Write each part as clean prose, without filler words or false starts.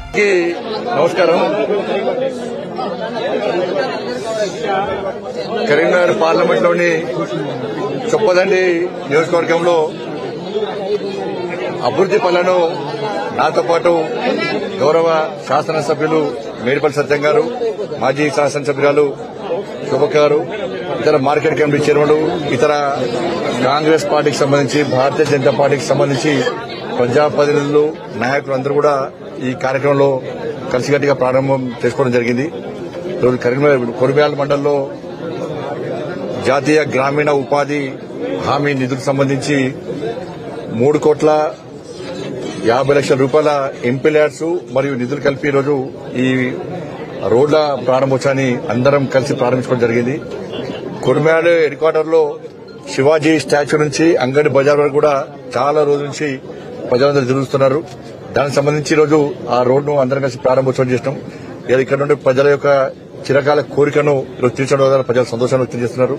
నమస్కారం. కరీంనగర్ పార్లమెంట్ లోని చొప్పదండి నియోజకవర్గంలో అభివృద్ది పనులను నాతో పాటు గౌరవ శాసనసభ్యులు మేడిపల్లి సత్యం గారు, మాజీ శాసనసభ్యురాలు శోభక్క గారు, ఇతర మార్కెట్ కమిటీ చైర్మన్లు, ఇతర కాంగ్రెస్ పార్టీకి సంబంధించి, భారతీయ జనతా పార్టీకి సంబంధించి ప్రజాప్రతినిధులు, నాయకులు అందరూ కూడా ఈ కార్యక్రమంలో కలిసికట్టుగా ప్రారంభం చేసుకోవడం జరిగింది. ఈరోజు కరీంనగర్ కొరిబ్యాల మండలంలో జాతీయ గ్రామీణ ఉపాధి హామీ నిధులకు సంబంధించి 3,50,00,000 రూపాయల ఎంపీల్యాడ్స్ మరియు నిధులు కలిపి ఈరోజు ఈ రోడ్ల ప్రారంభోత్సవాన్ని అందరం కలిసి ప్రారంభించుకోవడం జరిగింది. కొరిబ్యాల హెడ్ క్వార్టర్ లో శివాజీ స్టాచ్యూ నుంచి అంగడి బజార్ వరకు కూడా చాలా రోజుల నుంచి ప్రజలందరూ తిరుగుతున్నారు. దానికి సంబంధించి ఈరోజు ఆ రోడ్ను అందరం కలిసి ప్రారంభోత్సవం చేసినాం. ఇక్కడ నుండి ప్రజల యొక్క చిరకాల కోరికను ఈరోజు తీర్చడం ద్వారా ప్రజలు సంతోషాన్ని వ్యక్తం చేస్తున్నారు.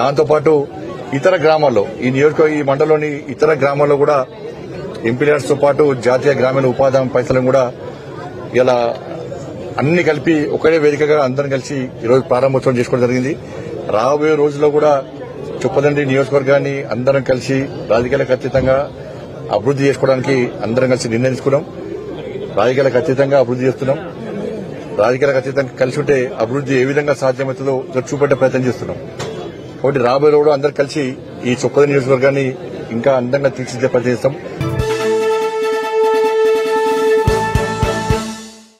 దాంతోపాటు ఇతర గ్రామాల్లో ఈ మండలంలోని ఇతర గ్రామాల్లో కూడా ఎంపీల్యాడ్స్ తో పాటు జాతీయ గ్రామీణ ఉపాధి హామీ పైసలను కూడా ఇలా అన్ని కలిపి ఒకే వేదికగా అందరం కలిసి ఈరోజు ప్రారంభోత్సవం చేసుకోవడం జరిగింది. రాబోయే రోజుల్లో కూడా చొప్పదండి నియోజకవర్గాన్ని అందరం కలిసి రాజకీయాలకు అతీతంగా అభివృద్ది చేసుకోవడానికి అందరం కలిసి నిర్ణయించుకున్నాం. రాజకీయాలకు అతీతంగా అభివృద్ది చేస్తున్నాం. రాజకీయాలకు అతీతంగా కలిసి ఉంటే అభివృద్ది ఏ విధంగా సాధ్యమవుతుందో చూపెట్టే ప్రయత్నం చేస్తున్నాం. కాబట్టి రాబోయే రోజుల్లో అందరం కలిసి ఈ చొప్పదండి నియోజకవర్గాన్ని ఇంకా అందంగా తీర్చిదిద్దే ప్రయత్నం చేస్తాం.